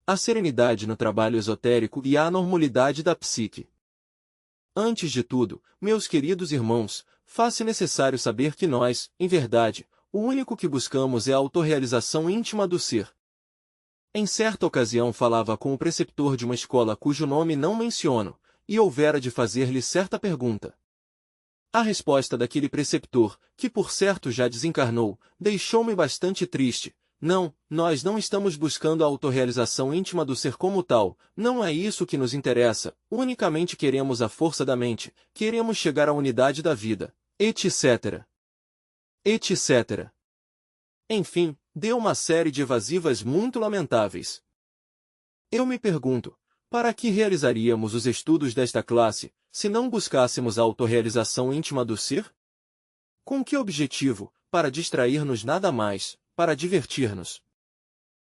a serenidade no trabalho esotérico e a anormalidade da psique. Antes de tudo, meus queridos irmãos, faz-se necessário saber que nós, em verdade, o único que buscamos é a autorrealização íntima do ser. Em certa ocasião falava com o preceptor de uma escola cujo nome não menciono, e houvera de fazer-lhe certa pergunta. A resposta daquele preceptor, que por certo já desencarnou, deixou-me bastante triste. Não, nós não estamos buscando a autorrealização íntima do ser como tal, não é isso que nos interessa, unicamente queremos a força da mente, queremos chegar à unidade da vida, etc. etc. Enfim, deu uma série de evasivas muito lamentáveis. Eu me pergunto, para que realizaríamos os estudos desta classe, se não buscássemos a autorrealização íntima do ser? Com que objetivo? Para distrair-nos nada mais, para divertir-nos.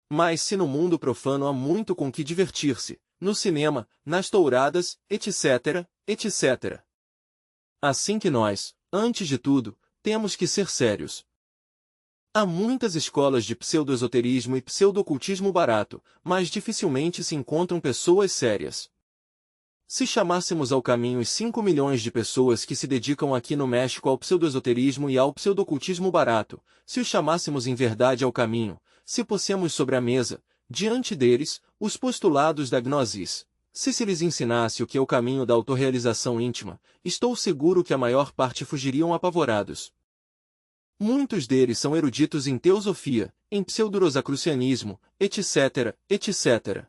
Mas se no mundo profano há muito com que divertir-se, no cinema, nas touradas, etc., etc. Assim que nós, antes de tudo, temos que ser sérios. Há muitas escolas de pseudo-esoterismo e pseudo-ocultismo barato, mas dificilmente se encontram pessoas sérias. Se chamássemos ao caminho os 5 milhões de pessoas que se dedicam aqui no México ao pseudo-esoterismo e ao pseudo-ocultismo barato, se os chamássemos em verdade ao caminho, se puséssemos sobre a mesa, diante deles, os postulados da gnosis, se lhes ensinasse o que é o caminho da autorrealização íntima, estou seguro que a maior parte fugiriam apavorados. Muitos deles são eruditos em teosofia, em pseudo-rosacrucianismo, etc., etc.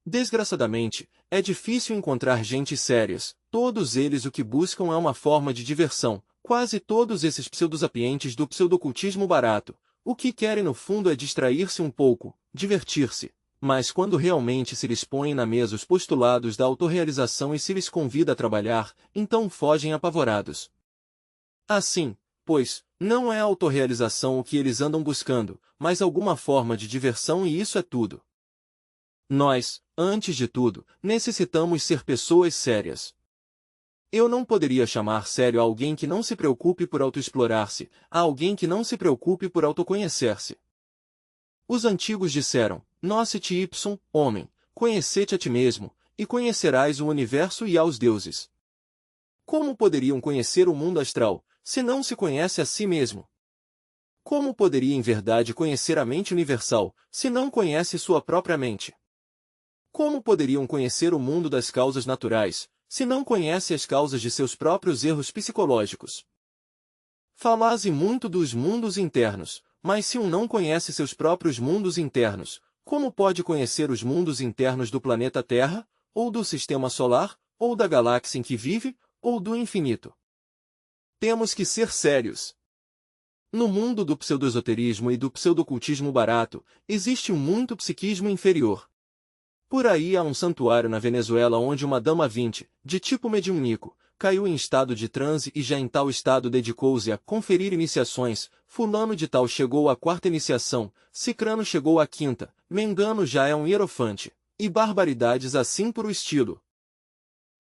Desgraçadamente, é difícil encontrar gente sérias, todos eles o que buscam é uma forma de diversão, quase todos esses pseudosapientes do pseudocultismo barato, o que querem no fundo é distrair-se um pouco, divertir-se, mas quando realmente se lhes põem na mesa os postulados da autorrealização e se lhes convida a trabalhar, então fogem apavorados. Assim, pois, não é a autorrealização o que eles andam buscando, mas alguma forma de diversão e isso é tudo. Nós, antes de tudo, necessitamos ser pessoas sérias. Eu não poderia chamar sério a alguém que não se preocupe por autoexplorar-se, a alguém que não se preocupe por autoconhecer-se. Os antigos disseram, Nosce-te ipsum, homem, conhece-te a ti mesmo, e conhecerás o universo e aos deuses. Como poderiam conhecer o mundo astral, se não se conhece a si mesmo? Como poderia em verdade conhecer a mente universal, se não conhece sua própria mente? Como poderiam conhecer o mundo das causas naturais, se não conhece as causas de seus próprios erros psicológicos? Falaze muito dos mundos internos, mas se um não conhece seus próprios mundos internos, como pode conhecer os mundos internos do planeta Terra, ou do Sistema Solar, ou da galáxia em que vive, ou do infinito? Temos que ser sérios. No mundo do pseudoesoterismo e do pseudocultismo barato, existe muito psiquismo inferior. Por aí há um santuário na Venezuela onde uma dama 20, de tipo mediúnico, caiu em estado de transe e já em tal estado dedicou-se a conferir iniciações, fulano de tal chegou à 4ª iniciação, cicrano chegou à 5ª, mengano já é um hierofante, e barbaridades assim por o estilo.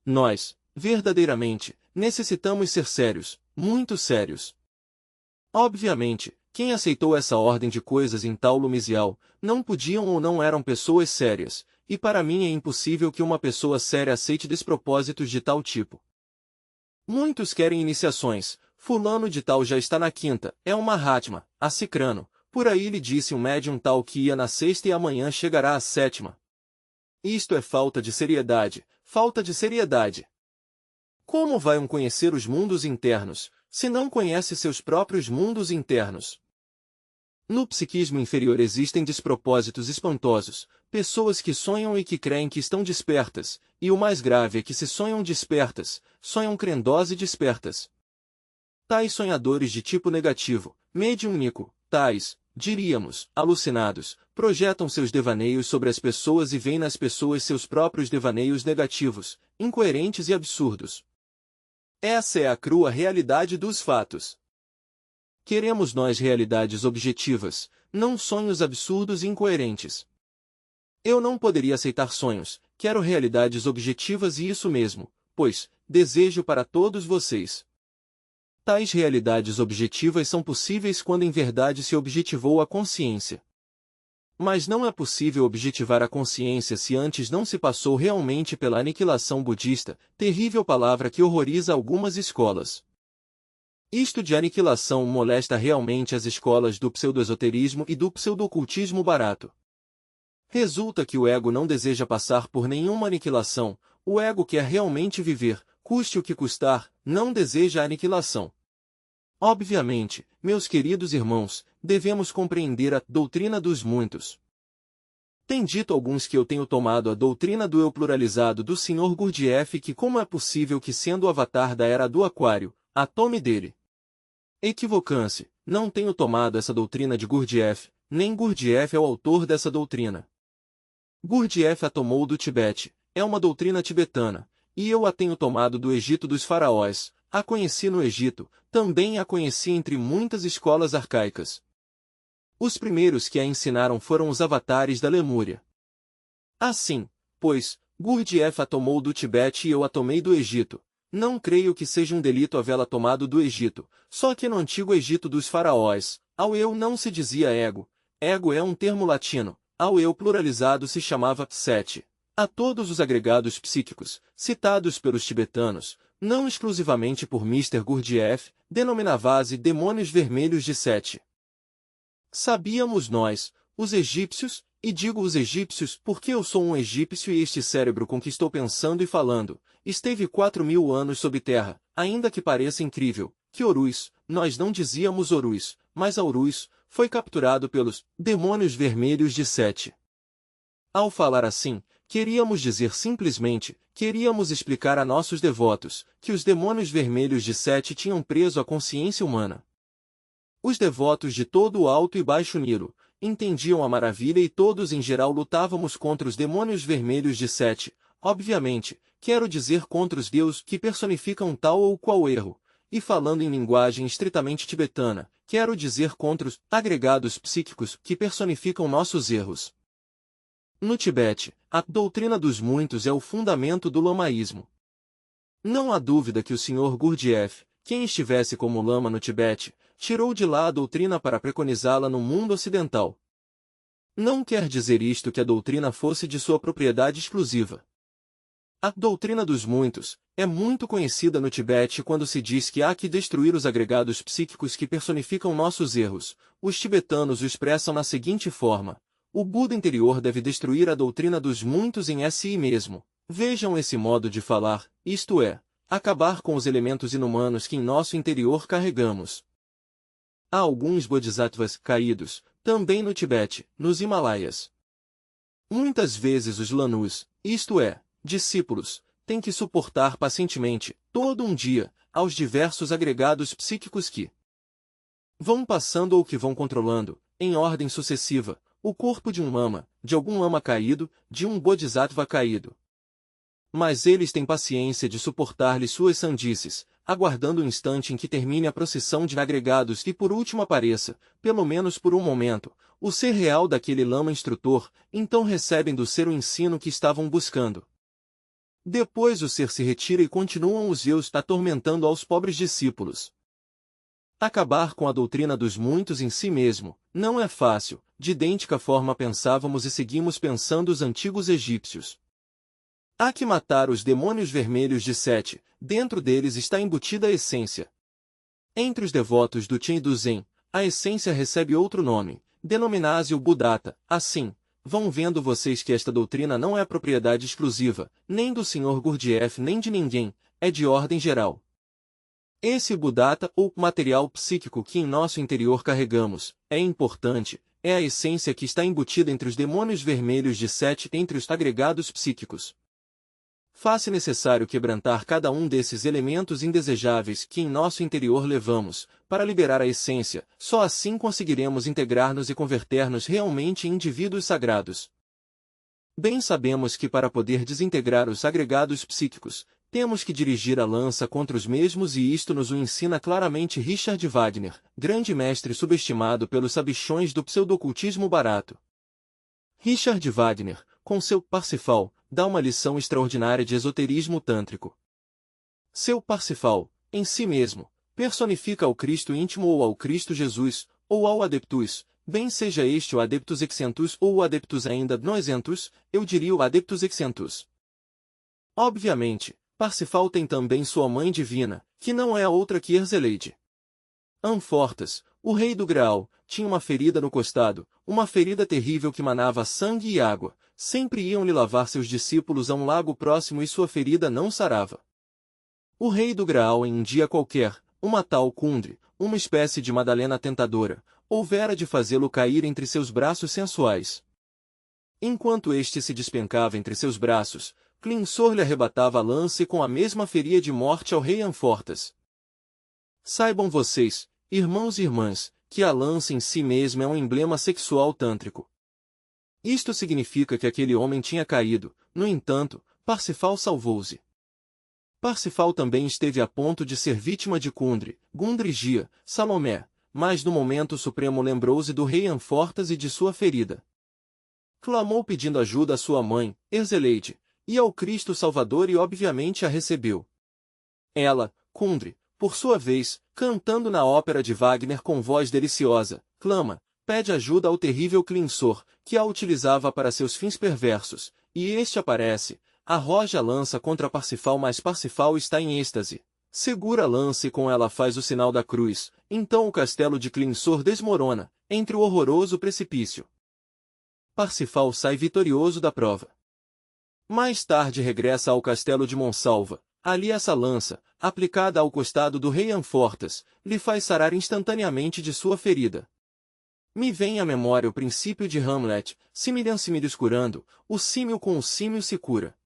Nós, verdadeiramente, necessitamos ser sérios, muito sérios. Obviamente, quem aceitou essa ordem de coisas em tal lumisial, não podiam ou não eram pessoas sérias, e para mim é impossível que uma pessoa séria aceite despropósitos de tal tipo. Muitos querem iniciações, fulano de tal já está na 5ª, é um Mahatma, a cicrano, por aí lhe disse um médium tal que ia na 6ª e amanhã chegará à 7ª. Isto é falta de seriedade, falta de seriedade. Como vai um conhecer os mundos internos, se não conhece seus próprios mundos internos? No psiquismo inferior existem despropósitos espantosos, pessoas que sonham e que creem que estão despertas, e o mais grave é que se sonham despertas, sonham crendós e despertas. Tais sonhadores de tipo negativo, mediúnico, tais, diríamos, alucinados, projetam seus devaneios sobre as pessoas e veem nas pessoas seus próprios devaneios negativos, incoerentes e absurdos. Essa é a crua realidade dos fatos. Queremos nós realidades objetivas, não sonhos absurdos e incoerentes. Eu não poderia aceitar sonhos, quero realidades objetivas e isso mesmo, pois, desejo para todos vocês. Tais realidades objetivas são possíveis quando em verdade se objetivou a consciência. Mas não é possível objetivar a consciência se antes não se passou realmente pela aniquilação budista, terrível palavra que horroriza algumas escolas. Isto de aniquilação molesta realmente as escolas do pseudo-esoterismo e do pseudo-ocultismo barato. Resulta que o ego não deseja passar por nenhuma aniquilação, o ego quer realmente viver, custe o que custar, não deseja a aniquilação. Obviamente, meus queridos irmãos, devemos compreender a doutrina dos muitos. Tem dito alguns que eu tenho tomado a doutrina do eu pluralizado do Sr. Gurdjieff e que como é possível que sendo o avatar da era do aquário, a tome dele. Equivocam-se, não tenho tomado essa doutrina de Gurdjieff, nem Gurdjieff é o autor dessa doutrina. Gurdjieff a tomou do Tibete, é uma doutrina tibetana, e eu a tenho tomado do Egito dos faraós, a conheci no Egito, também a conheci entre muitas escolas arcaicas. Os primeiros que a ensinaram foram os avatares da Lemúria. Assim, pois, Gurdjieff a tomou do Tibete e eu a tomei do Egito. Não creio que seja um delito havê-la tomado do Egito, só que no antigo Egito dos faraós, ao eu não se dizia ego. Ego é um termo latino, ao eu pluralizado se chamava sete. A todos os agregados psíquicos, citados pelos tibetanos, não exclusivamente por Mr. Gurdjieff, denominava-se demônios vermelhos de Sete. Sabíamos nós, os egípcios, e digo os egípcios porque eu sou um egípcio e este cérebro com que estou pensando e falando, esteve 4.000 anos sob terra, ainda que pareça incrível, que Horus, nós não dizíamos Horus, mas Horus, foi capturado pelos demônios vermelhos de Sete. Ao falar assim, queríamos dizer simplesmente, queríamos explicar a nossos devotos, que os demônios vermelhos de Sete tinham preso a consciência humana. Os devotos de todo o Alto e Baixo Nilo entendiam a maravilha e todos em geral lutávamos contra os demônios vermelhos de Sete, obviamente, quero dizer contra os deuses que personificam tal ou qual erro, e falando em linguagem estritamente tibetana, quero dizer contra os agregados psíquicos que personificam nossos erros. No Tibete, a doutrina dos muitos é o fundamento do lamaísmo. Não há dúvida que o Sr. Gurdjieff, quem estivesse como lama no Tibete, tirou de lá a doutrina para preconizá-la no mundo ocidental. Não quer dizer isto que a doutrina fosse de sua propriedade exclusiva. A doutrina dos muitos é muito conhecida no Tibete quando se diz que há que destruir os agregados psíquicos que personificam nossos erros. Os tibetanos o expressam na seguinte forma: o Buda interior deve destruir a doutrina dos muitos em si mesmo. Vejam esse modo de falar, isto é, acabar com os elementos inumanos que em nosso interior carregamos. Há alguns bodhisattvas caídos, também no Tibete, nos Himalaias. Muitas vezes os lanus, isto é, discípulos, têm que suportar pacientemente, todo um dia, aos diversos agregados psíquicos que vão passando ou que vão controlando, em ordem sucessiva, o corpo de um lama, de algum lama caído, de um bodhisattva caído. Mas eles têm paciência de suportar-lhe suas sandices, aguardando o instante em que termine a procissão de agregados e por último apareça, pelo menos por um momento, o ser real daquele lama instrutor, então recebem do ser o ensino que estavam buscando. Depois o ser se retira e continuam os eus atormentando aos pobres discípulos. Acabar com a doutrina dos muitos em si mesmo, não é fácil, de idêntica forma pensávamos e seguimos pensando os antigos egípcios. Há que matar os demônios vermelhos de Sete, dentro deles está embutida a essência. Entre os devotos do Tien e do Zen, a essência recebe outro nome, denomina-se o Buddhata. Assim, vão vendo vocês que esta doutrina não é propriedade exclusiva, nem do Sr. Gurdjieff nem de ninguém, é de ordem geral. Esse Buddhata, ou material psíquico que em nosso interior carregamos, é importante, é a essência que está embutida entre os demônios vermelhos de Sete entre os agregados psíquicos. Faz-se necessário quebrantar cada um desses elementos indesejáveis que em nosso interior levamos, para liberar a essência, só assim conseguiremos integrar-nos e converter-nos realmente em indivíduos sagrados. Bem sabemos que para poder desintegrar os agregados psíquicos, temos que dirigir a lança contra os mesmos e isto nos o ensina claramente Richard Wagner, grande mestre subestimado pelos sabichões do pseudo-ocultismo barato. Richard Wagner, com seu Parsifal, dá uma lição extraordinária de esoterismo tântrico. Seu Parsifal, em si mesmo, personifica ao Cristo íntimo ou ao Cristo Jesus, ou ao Adeptus, bem seja este o adeptus excentus ou o adeptus ainda nocentus, eu diria o adeptus excentus. Obviamente, Parsifal tem também sua mãe divina, que não é outra que Erzeleide. Amfortas, o rei do Graal, tinha uma ferida no costado, uma ferida terrível que manava sangue e água. Sempre iam-lhe lavar seus discípulos a um lago próximo e sua ferida não sarava. O rei do Graal em um dia qualquer, uma tal Kundry, uma espécie de Madalena tentadora, houvera de fazê-lo cair entre seus braços sensuais. Enquanto este se despencava entre seus braços, Clinsor lhe arrebatava a lança e com a mesma feria de morte ao rei Amfortas. Saibam vocês, irmãos e irmãs, que a lança em si mesma é um emblema sexual tântrico. Isto significa que aquele homem tinha caído, no entanto, Parsifal salvou-se. Parsifal também esteve a ponto de ser vítima de Kundry, Gundrigia, Salomé, mas no momento supremo lembrou-se do rei Amfortas e de sua ferida. Clamou pedindo ajuda à sua mãe, Erzeleide, e ao Cristo Salvador e obviamente a recebeu. Ela, Kundry, por sua vez, cantando na ópera de Wagner com voz deliciosa, clama, pede ajuda ao terrível Clinsor, que a utilizava para seus fins perversos, e este aparece, arroja a lança contra Parsifal, mas Parsifal está em êxtase. Segura a lança e com ela faz o sinal da cruz, então o castelo de Clinsor desmorona, entre o horroroso precipício. Parsifal sai vitorioso da prova. Mais tarde regressa ao castelo de Monsalva. Ali essa lança, aplicada ao costado do rei Amfortas, lhe faz sarar instantaneamente de sua ferida. Me vem à memória o princípio de Hamlet, similhan-se-me curando, o símil com o símil se cura.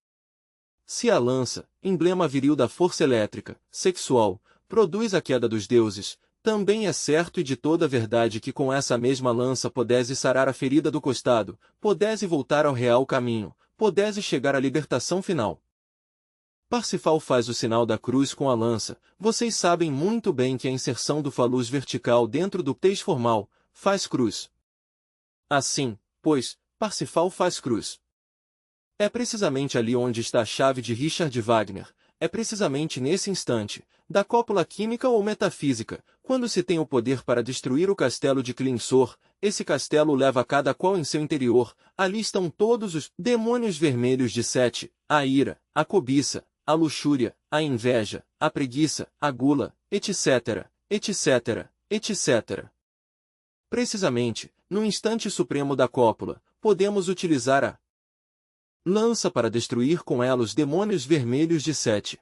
Se a lança, emblema viril da força elétrica, sexual, produz a queda dos deuses, também é certo e de toda verdade que com essa mesma lança podese sarar a ferida do costado, podese voltar ao real caminho, podese chegar à libertação final. Parsifal faz o sinal da cruz com a lança. Vocês sabem muito bem que a inserção do falus vertical dentro do pteis formal faz cruz. Assim, pois, Parsifal faz cruz. É precisamente ali onde está a chave de Richard Wagner, é precisamente nesse instante, da cópula química ou metafísica, quando se tem o poder para destruir o castelo de Clinsor, esse castelo leva cada qual em seu interior, ali estão todos os demônios vermelhos de Sete, a ira, a cobiça, a luxúria, a inveja, a preguiça, a gula, etc., etc., etc. Precisamente, no instante supremo da cópula, podemos utilizar a lança para destruir com ela os demônios vermelhos de Sete.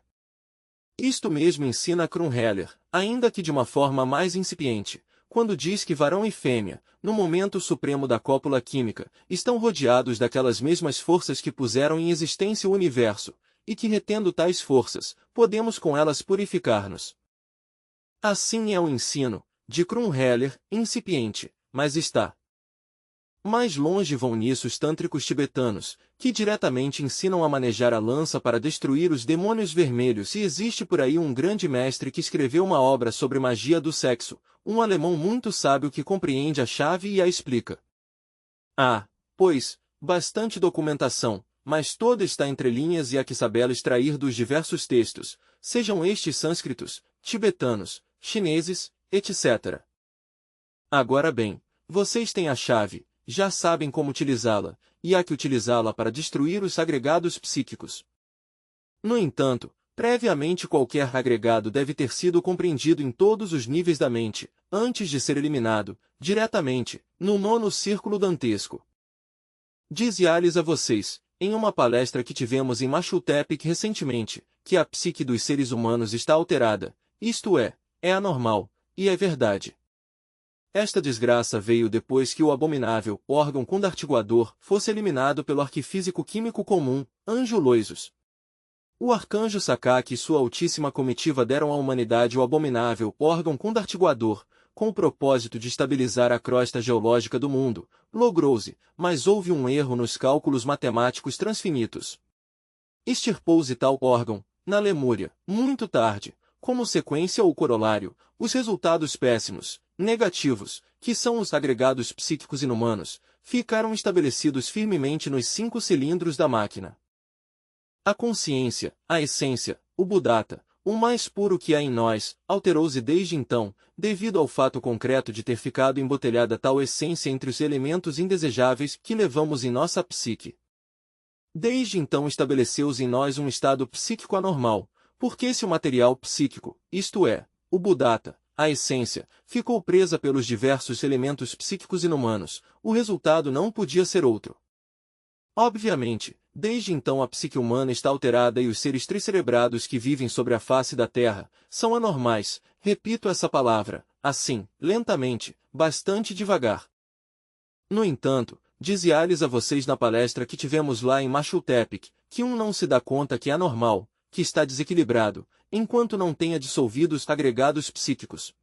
Isto mesmo ensina Krumheller, ainda que de uma forma mais incipiente, quando diz que varão e fêmea, no momento supremo da cópula química, estão rodeados daquelas mesmas forças que puseram em existência o universo, e que retendo tais forças, podemos com elas purificar-nos. Assim é o ensino, de Krumheller, incipiente, mas está. Mais longe vão nisso os tântricos tibetanos, que diretamente ensinam a manejar a lança para destruir os demônios vermelhos, e existe por aí um grande mestre que escreveu uma obra sobre magia do sexo, um alemão muito sábio que compreende a chave e a explica. Há, pois, bastante documentação, mas toda está entre linhas e há que sabê-la extrair dos diversos textos, sejam estes sânscritos, tibetanos, chineses, etc. Agora bem, vocês têm a chave, já sabem como utilizá-la, e há que utilizá-la para destruir os agregados psíquicos. No entanto, previamente qualquer agregado deve ter sido compreendido em todos os níveis da mente, antes de ser eliminado, diretamente, no nono círculo dantesco. Dizia-lhes a vocês, em uma palestra que tivemos em Chapultepec recentemente, que a psique dos seres humanos está alterada, isto é anormal, e é verdade. Esta desgraça veio depois que o abominável órgão condartiguador fosse eliminado pelo arquifísico-químico comum, Anjo Loisos. O arcanjo Sakaki e sua altíssima comitiva deram à humanidade o abominável órgão condartiguador, com o propósito de estabilizar a crosta geológica do mundo. Logrou-se, mas houve um erro nos cálculos matemáticos transfinitos. Extirpou-se tal órgão, na Lemúria, muito tarde, como sequência ou corolário, os resultados péssimos, negativos, que são os agregados psíquicos inumanos, ficaram estabelecidos firmemente nos 5 cilindros da máquina. A consciência, a essência, o Buddhata, o mais puro que há em nós, alterou-se desde então, devido ao fato concreto de ter ficado embotelhada tal essência entre os elementos indesejáveis que levamos em nossa psique. Desde então estabeleceu-se em nós um estado psíquico anormal, porque se o material psíquico, isto é, o Buddhata, a essência, ficou presa pelos diversos elementos psíquicos inumanos, o resultado não podia ser outro. Obviamente, desde então a psique humana está alterada e os seres tricerebrados que vivem sobre a face da Terra são anormais, repito essa palavra, assim, lentamente, bastante devagar. No entanto, dizia-lhes a vocês na palestra que tivemos lá em Machultepec, que um não se dá conta que é anormal, que está desequilibrado, enquanto não tenha dissolvido os agregados psíquicos.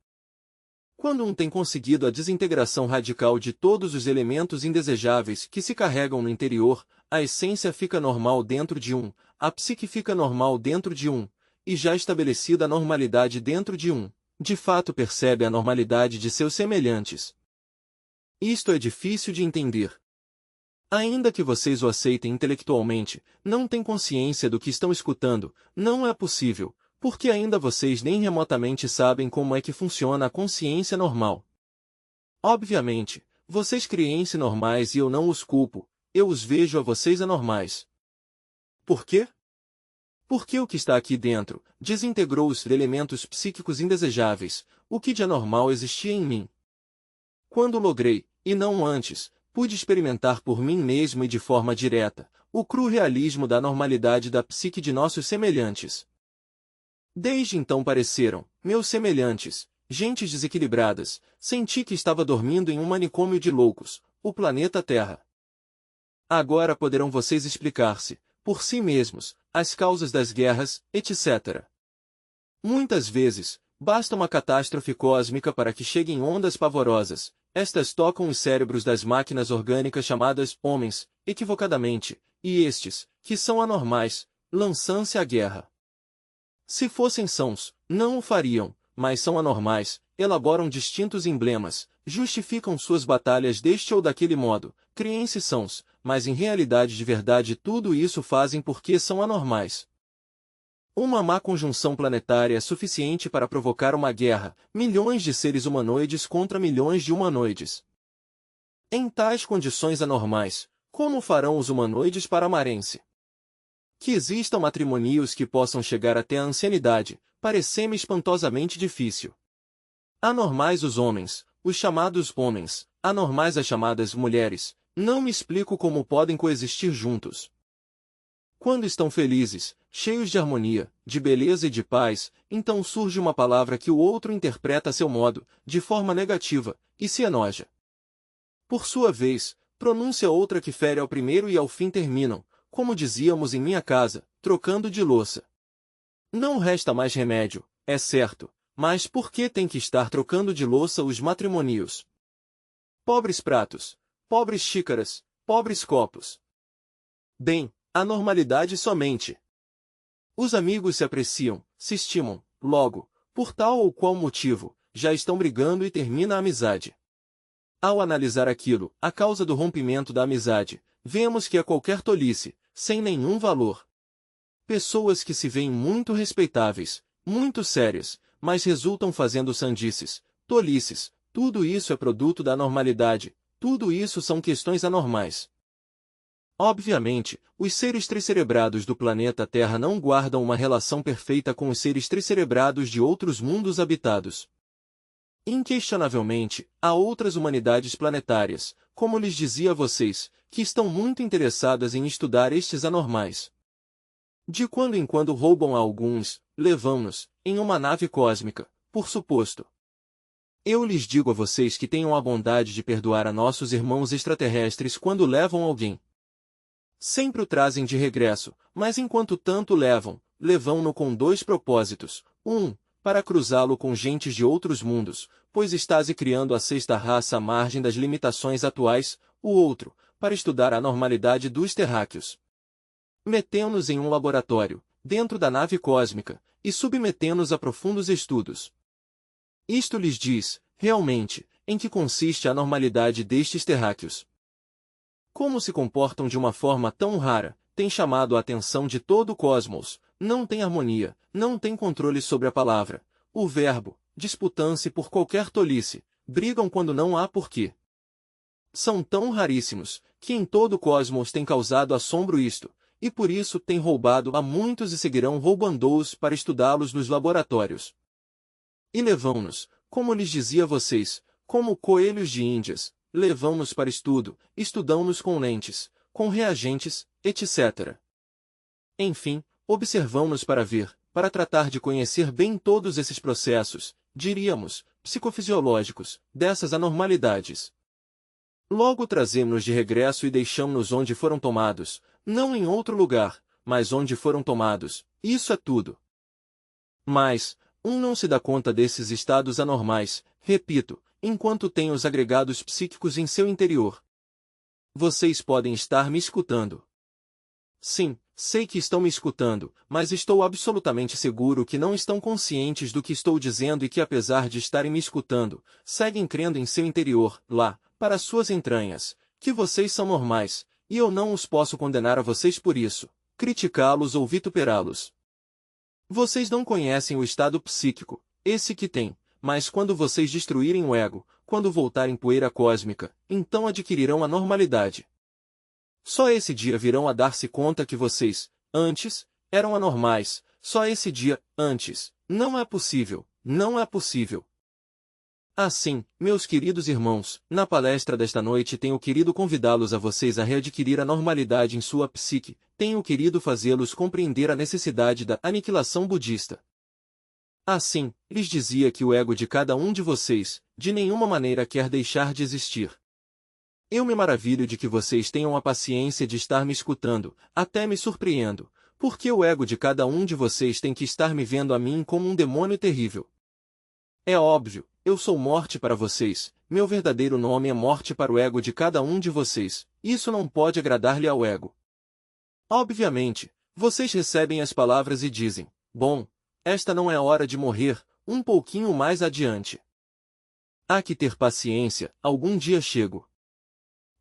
Quando um tem conseguido a desintegração radical de todos os elementos indesejáveis que se carregam no interior, a essência fica normal dentro de um, a psique fica normal dentro de um, e já estabelecida a normalidade dentro de um, de fato percebe a normalidade de seus semelhantes. Isto é difícil de entender. Ainda que vocês o aceitem intelectualmente, não têm consciência do que estão escutando, não é possível, porque ainda vocês nem remotamente sabem como é que funciona a consciência normal. Obviamente, vocês criem-se normais e eu não os culpo, eu os vejo a vocês anormais. Por quê? Porque o que está aqui dentro desintegrou os elementos psíquicos indesejáveis, o que de anormal existia em mim. Quando logrei, e não antes, pude experimentar por mim mesmo e de forma direta, o cru realismo da normalidade da psique de nossos semelhantes. Desde então pareceram, meus semelhantes, gentes desequilibradas, senti que estava dormindo em um manicômio de loucos, o planeta Terra. Agora poderão vocês explicar-se, por si mesmos, as causas das guerras, etc. Muitas vezes, basta uma catástrofe cósmica para que cheguem ondas pavorosas, estas tocam os cérebros das máquinas orgânicas chamadas homens, equivocadamente, e estes, que são anormais, lançam-se à guerra. Se fossem sãos, não o fariam, mas são anormais, elaboram distintos emblemas, justificam suas batalhas deste ou daquele modo, criem-se sãos, mas em realidade de verdade tudo isso fazem porque são anormais. Uma má conjunção planetária é suficiente para provocar uma guerra, milhões de seres humanoides contra milhões de humanoides. Em tais condições anormais, como farão os humanoides para amarem-se? Que existam matrimônios que possam chegar até a ancianidade, parece-me espantosamente difícil. Anormais os homens, os chamados homens, anormais as chamadas mulheres, não me explico como podem coexistir juntos. Quando estão felizes, cheios de harmonia, de beleza e de paz, então surge uma palavra que o outro interpreta a seu modo, de forma negativa, e se enoja. Por sua vez, pronuncia outra que fere ao primeiro e ao fim terminam, como dizíamos em minha casa, trocando de louça. Não resta mais remédio, é certo, mas por que tem que estar trocando de louça os matrimônios? Pobres pratos, pobres xícaras, pobres copos. Bem, a normalidade somente. Os amigos se apreciam, se estimam, logo, por tal ou qual motivo, já estão brigando e termina a amizade. Ao analisar aquilo, a causa do rompimento da amizade, vemos que é qualquer tolice, sem nenhum valor. Pessoas que se veem muito respeitáveis, muito sérias, mas resultam fazendo sandices, tolices, tudo isso é produto da anormalidade, tudo isso são questões anormais. Obviamente, os seres tricerebrados do planeta Terra não guardam uma relação perfeita com os seres tricerebrados de outros mundos habitados. Inquestionavelmente, há outras humanidades planetárias, como lhes dizia a vocês, que estão muito interessadas em estudar estes anormais. De quando em quando roubam a alguns, levando-nos, em uma nave cósmica, por suposto. Eu lhes digo a vocês que tenham a bondade de perdoar a nossos irmãos extraterrestres quando levam alguém. Sempre o trazem de regresso, mas enquanto tanto levam-no com dois propósitos. Para cruzá-lo com gentes de outros mundos, pois estás criando a sexta raça à margem das limitações atuais, o outro, para estudar a normalidade dos terráqueos. Metendo-nos em um laboratório, dentro da nave cósmica, e submetendo-nos a profundos estudos. Isto lhes diz, realmente, em que consiste a normalidade destes terráqueos. Como se comportam de uma forma tão rara, tem chamado a atenção de todo o cosmos, não têm harmonia, não têm controle sobre a palavra, o verbo, disputam-se por qualquer tolice, brigam quando não há porquê. São tão raríssimos, que em todo o cosmos tem causado assombro isto, e por isso tem roubado a muitos e seguirão roubando-os para estudá-los nos laboratórios. E levam-nos, como lhes dizia a vocês, como coelhos de Índias, levam-nos para estudo, estudam-nos com lentes, com reagentes, etc. Enfim, observamos para ver, para tratar de conhecer bem todos esses processos, diríamos, psicofisiológicos, dessas anormalidades. Logo trazemos-nos de regresso e deixamos-nos onde foram tomados, não em outro lugar, mas onde foram tomados, isso é tudo. Mas, não se dá conta desses estados anormais, repito, enquanto tem os agregados psíquicos em seu interior. Vocês podem estar me escutando. Sim, sei que estão me escutando, mas estou absolutamente seguro que não estão conscientes do que estou dizendo e que apesar de estarem me escutando, seguem crendo em seu interior, lá, para suas entranhas, que vocês são normais, e eu não os posso condenar a vocês por isso, criticá-los ou vituperá-los. Vocês não conhecem o estado psíquico, esse que tem, mas quando vocês destruírem o ego, quando voltarem poeira cósmica, então adquirirão a normalidade. Só esse dia virão a dar-se conta que vocês, antes, eram anormais, só esse dia, antes, não é possível, não é possível. Assim, meus queridos irmãos, na palestra desta noite tenho querido convidá-los a vocês a readquirir a normalidade em sua psique, tenho querido fazê-los compreender a necessidade da aniquilação budista. Assim, lhes dizia que o ego de cada um de vocês, de nenhuma maneira quer deixar de existir. Eu me maravilho de que vocês tenham a paciência de estar me escutando, até me surpreendo, porque o ego de cada um de vocês tem que estar me vendo a mim como um demônio terrível. É óbvio, eu sou morte para vocês, meu verdadeiro nome é morte para o ego de cada um de vocês, isso não pode agradar-lhe ao ego. Obviamente, vocês recebem as palavras e dizem, bom, esta não é hora de morrer, um pouquinho mais adiante. Há que ter paciência, algum dia chego.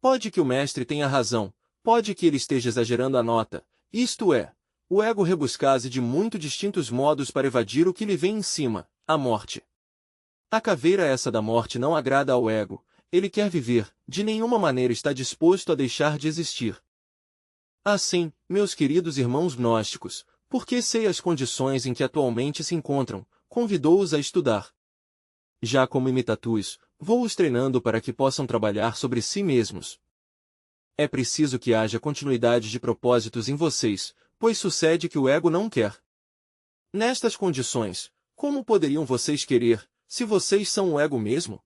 Pode que o mestre tenha razão, pode que ele esteja exagerando a nota, isto é, o ego rebuscase de muito distintos modos para evadir o que lhe vem em cima, a morte. A caveira essa da morte não agrada ao ego, ele quer viver, de nenhuma maneira está disposto a deixar de existir. Assim, meus queridos irmãos gnósticos, porque sei as condições em que atualmente se encontram, convidou-os a estudar. Já como imitatus, vou-os treinando para que possam trabalhar sobre si mesmos. É preciso que haja continuidade de propósitos em vocês, pois sucede que o ego não quer. Nestas condições, como poderiam vocês querer, se vocês são o ego mesmo?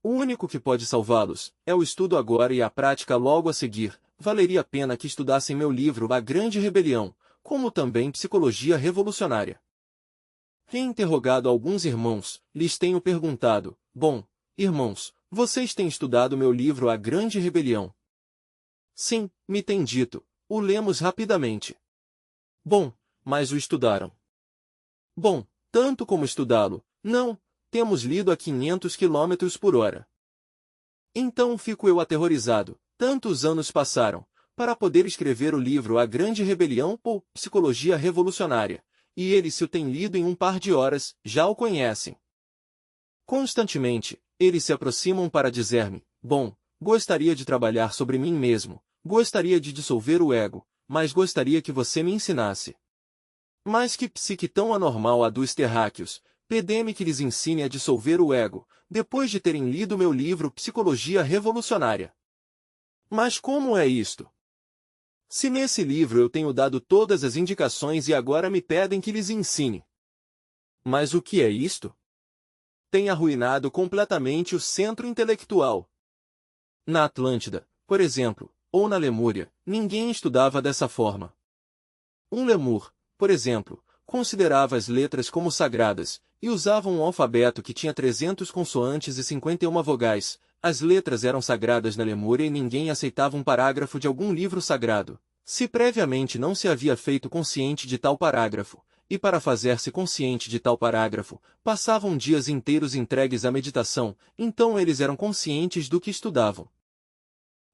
O único que pode salvá-los é o estudo agora e a prática logo a seguir. Valeria a pena que estudassem meu livro A Grande Rebelião, como também Psicologia Revolucionária. Tenho interrogado alguns irmãos, lhes tenho perguntado, bom, irmãos, vocês têm estudado meu livro A Grande Rebelião? Sim, me têm dito, o lemos rapidamente. Bom, mas o estudaram? Bom, tanto como estudá-lo, não, temos lido a 500 km por hora. Então fico eu aterrorizado, tantos anos passaram, para poder escrever o livro A Grande Rebelião ou Psicologia Revolucionária, e eles se o têm lido em um par de horas, já o conhecem. Constantemente, eles se aproximam para dizer-me, bom, gostaria de trabalhar sobre mim mesmo, gostaria de dissolver o ego, mas gostaria que você me ensinasse. Mas que psique tão anormal a dos terráqueos, pede-me que lhes ensine a dissolver o ego, depois de terem lido meu livro Psicologia Revolucionária. Mas como é isto? Se nesse livro eu tenho dado todas as indicações e agora me pedem que lhes ensine. Mas o que é isto? Tem arruinado completamente o centro intelectual. Na Atlântida, por exemplo, ou na Lemúria, ninguém estudava dessa forma. Um lemur, por exemplo, considerava as letras como sagradas, e usava um alfabeto que tinha 300 consoantes e 51 vogais. As letras eram sagradas na Lemúria e ninguém aceitava um parágrafo de algum livro sagrado, se previamente não se havia feito consciente de tal parágrafo, e para fazer-se consciente de tal parágrafo, passavam dias inteiros entregues à meditação, então eles eram conscientes do que estudavam.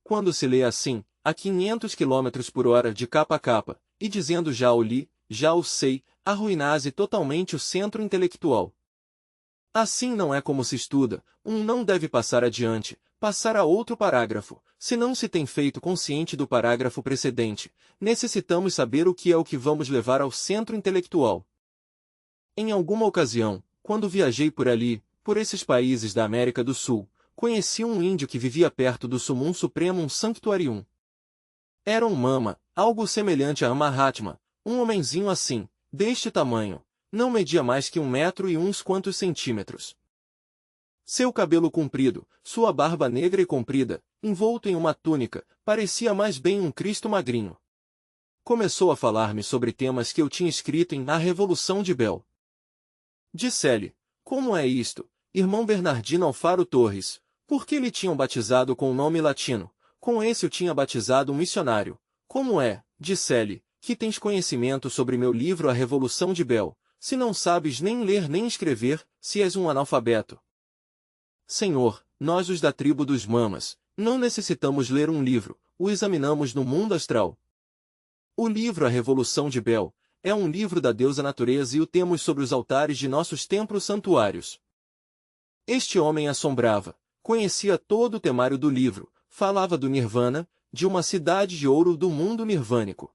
Quando se lê assim, a 500 km por hora de capa a capa, e dizendo já o li, já o sei, arruinasse totalmente o centro intelectual. Assim não é como se estuda, um não deve passar adiante, passar a outro parágrafo, se não se tem feito consciente do parágrafo precedente, necessitamos saber o que vamos levar ao centro intelectual. Em alguma ocasião, quando viajei por ali, por esses países da América do Sul, conheci um índio que vivia perto do Summum Supremum Sanctuarium. Era um mama, algo semelhante a Mahatma, um homenzinho assim, deste tamanho, não media mais que 1 metro e uns quantos centímetros. Seu cabelo comprido, sua barba negra e comprida, envolto em uma túnica, parecia mais bem um Cristo magrinho. Começou a falar-me sobre temas que eu tinha escrito em A Revolução de Bel. Disse-lhe, como é isto, irmão Bernardino Alfaro Torres, por que lhe tinham batizado com o nome latino? Com esse eu tinha batizado um missionário. Como é, disse-lhe, que tens conhecimento sobre meu livro A Revolução de Bel, se não sabes nem ler nem escrever, se és um analfabeto? Senhor, nós os da tribo dos Mamas, não necessitamos ler um livro, o examinamos no mundo astral. O livro A Revolução de Bel é um livro da deusa natureza e o temos sobre os altares de nossos templos santuários. Este homem assombrava, conhecia todo o temário do livro, falava do Nirvana, de uma cidade de ouro do mundo nirvânico.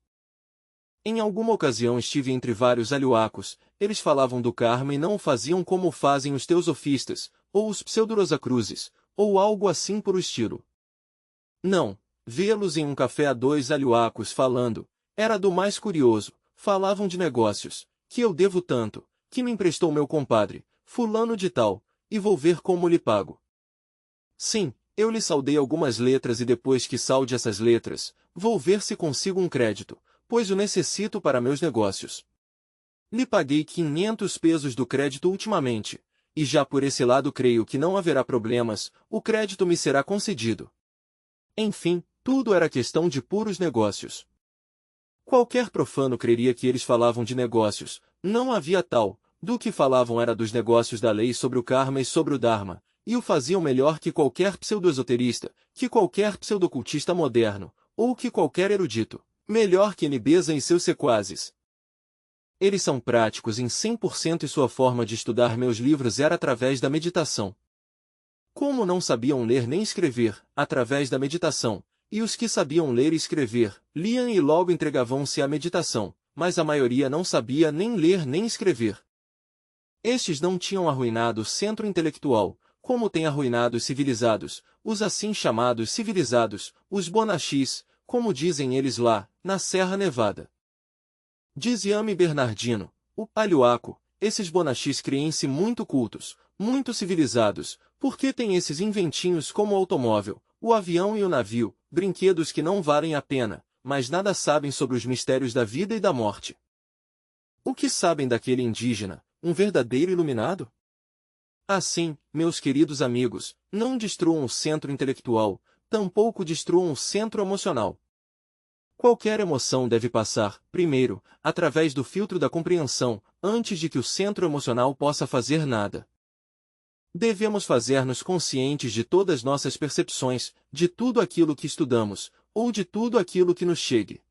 Em alguma ocasião estive entre vários alhuacos, eles falavam do karma e não o faziam como fazem os teosofistas, ou os pseudo-rosacruzes, ou algo assim por o estilo. Não, vê-los em um café a dois alhuacos falando, era do mais curioso, falavam de negócios, que eu devo tanto, que me emprestou meu compadre, fulano de tal, e vou ver como lhe pago. Sim, eu lhe saldei algumas letras e depois que salde essas letras, vou ver se consigo um crédito, pois o necessito para meus negócios. Lhe paguei 500 pesos do crédito ultimamente, e já por esse lado creio que não haverá problemas, o crédito me será concedido. Enfim, tudo era questão de puros negócios. Qualquer profano creria que eles falavam de negócios, não havia tal, do que falavam era dos negócios da lei sobre o karma e sobre o dharma, e o faziam melhor que qualquer pseudo-esoterista, que qualquer pseudocultista moderno, ou que qualquer erudito, melhor que Nibeza e seus sequazes. Eles são práticos em 100% e sua forma de estudar meus livros era através da meditação. Como não sabiam ler nem escrever, através da meditação, e os que sabiam ler e escrever, liam e logo entregavam-se à meditação, mas a maioria não sabia nem ler nem escrever. Estes não tinham arruinado o centro intelectual, como têm arruinado os civilizados, os assim chamados civilizados, os bonachis, como dizem eles lá, na Serra Nevada. Dizia-me Bernardino, o alhuaco, esses bonachis criem-se muito cultos, muito civilizados, porque têm esses inventinhos como o automóvel, o avião e o navio, brinquedos que não valem a pena, mas nada sabem sobre os mistérios da vida e da morte. O que sabem daquele indígena, um verdadeiro iluminado? Assim, meus queridos amigos, não destruam o centro intelectual, tampouco destruam o centro emocional. Qualquer emoção deve passar, primeiro, através do filtro da compreensão, antes de que o centro emocional possa fazer nada. Devemos fazer-nos conscientes de todas nossas percepções, de tudo aquilo que estudamos, ou de tudo aquilo que nos chegue.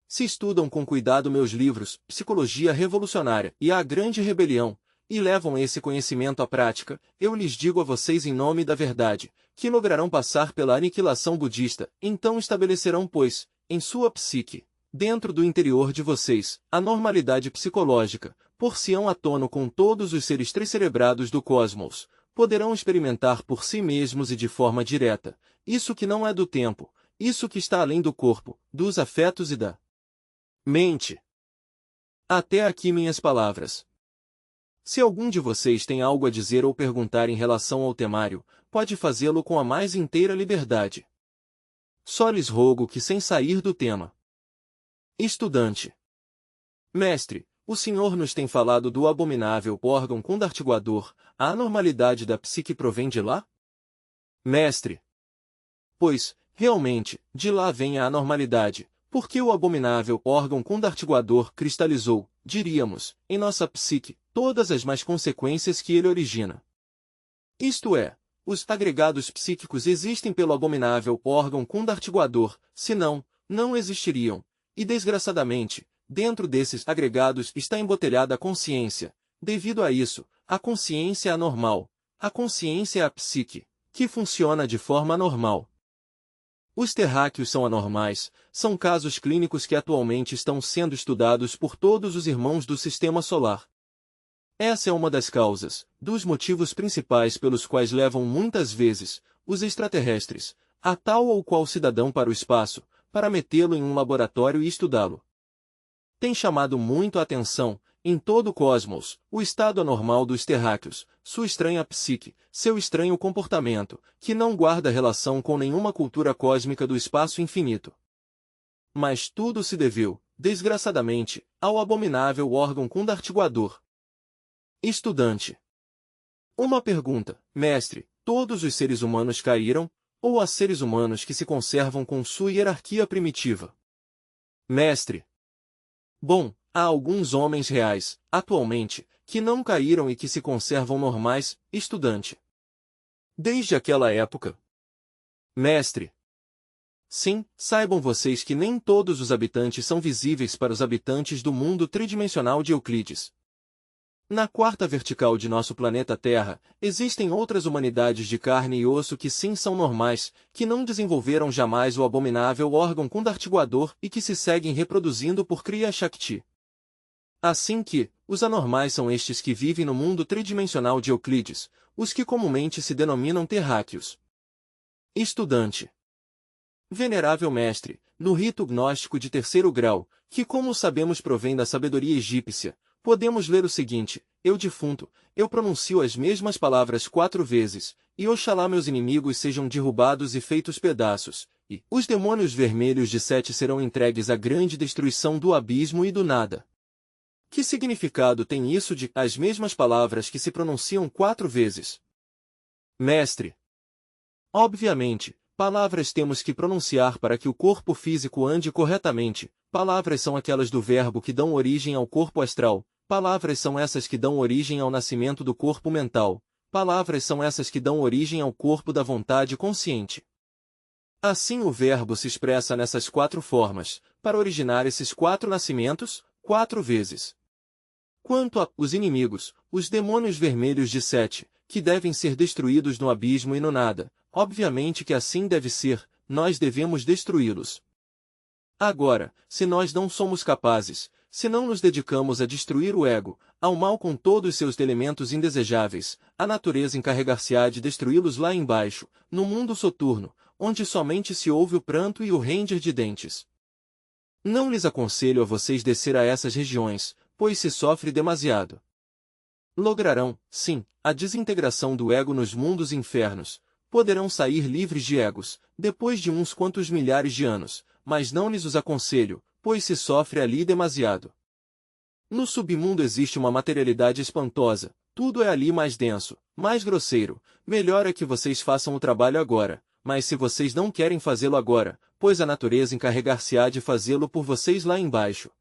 Se estudam com cuidado meus livros, Psicologia Revolucionária e A Grande Rebelião, e levam esse conhecimento à prática, eu lhes digo a vocês em nome da verdade, que lograrão passar pela aniquilação budista, então estabelecerão, pois, em sua psique, dentro do interior de vocês, a normalidade psicológica, por-se-ão a tono com todos os seres triscerebrados do cosmos, poderão experimentar por si mesmos e de forma direta, isso que não é do tempo, isso que está além do corpo, dos afetos e da mente. Até aqui minhas palavras. Se algum de vocês tem algo a dizer ou perguntar em relação ao temário, pode fazê-lo com a mais inteira liberdade. Só lhes rogo que sem sair do tema. Estudante. Mestre, o senhor nos tem falado do abominável órgão condartiguador, a anormalidade da psique provém de lá? Mestre. Pois, realmente, de lá vem a anormalidade, porque o abominável órgão condartiguador cristalizou, diríamos, em nossa psique, todas as más consequências que ele origina. Isto é, os agregados psíquicos existem pelo abominável órgão condartiguador, senão, não existiriam, e desgraçadamente, dentro desses agregados está embotelhada a consciência. Devido a isso, a consciência é anormal. A consciência é a psique, que funciona de forma anormal. Os terráqueos são anormais, são casos clínicos que atualmente estão sendo estudados por todos os irmãos do Sistema Solar. Essa é uma das causas, dos motivos principais pelos quais levam muitas vezes, os extraterrestres, a tal ou qual cidadão para o espaço, para metê-lo em um laboratório e estudá-lo. Tem chamado muito a atenção, em todo o cosmos, o estado anormal dos terráqueos, sua estranha psique, seu estranho comportamento, que não guarda relação com nenhuma cultura cósmica do espaço infinito. Mas tudo se deveu, desgraçadamente, ao abominável órgão kundartiguador. Estudante. Uma pergunta, mestre: todos os seres humanos caíram, ou há seres humanos que se conservam com sua hierarquia primitiva? Mestre. Bom, há alguns homens reais, atualmente, que não caíram e que se conservam normais. Estudante. Desde aquela época? Mestre. Sim, saibam vocês que nem todos os habitantes são visíveis para os habitantes do mundo tridimensional de Euclides. Na quarta vertical de nosso planeta Terra, existem outras humanidades de carne e osso que sim são normais, que não desenvolveram jamais o abominável órgão kundartiguador e que se seguem reproduzindo por Kriya Shakti. Assim que, os anormais são estes que vivem no mundo tridimensional de Euclides, os que comumente se denominam terráqueos. Estudante. Venerável mestre, no rito gnóstico de terceiro grau, que como sabemos provém da sabedoria egípcia, podemos ler o seguinte: eu defunto, eu pronuncio as mesmas palavras 4 vezes, e oxalá meus inimigos sejam derrubados e feitos pedaços, e os demônios vermelhos de Sete serão entregues à grande destruição do abismo e do nada. Que significado tem isso de as mesmas palavras que se pronunciam 4 vezes? Mestre. Obviamente, palavras temos que pronunciar para que o corpo físico ande corretamente. Palavras são aquelas do verbo que dão origem ao corpo astral. Palavras são essas que dão origem ao nascimento do corpo mental. Palavras são essas que dão origem ao corpo da vontade consciente. Assim o verbo se expressa nessas 4 formas, para originar esses 4 nascimentos, 4 vezes. Quanto a os inimigos, os demônios vermelhos de Sete, que devem ser destruídos no abismo e no nada, obviamente que assim deve ser, nós devemos destruí-los. Agora, se nós não somos capazes, se não nos dedicamos a destruir o ego, ao mal com todos seus elementos indesejáveis, a natureza encarregar-se-á de destruí-los lá embaixo, no mundo soturno, onde somente se ouve o pranto e o ranger de dentes. Não lhes aconselho a vocês descer a essas regiões, pois se sofre demasiado. Lograrão, sim, a desintegração do ego nos mundos infernos, poderão sair livres de egos, depois de uns quantos milhares de anos, mas não lhes os aconselho, pois se sofre ali demasiado. No submundo existe uma materialidade espantosa, tudo é ali mais denso, mais grosseiro. Melhor é que vocês façam o trabalho agora, mas se vocês não querem fazê-lo agora, pois a natureza encarregar-se-á de fazê-lo por vocês lá embaixo,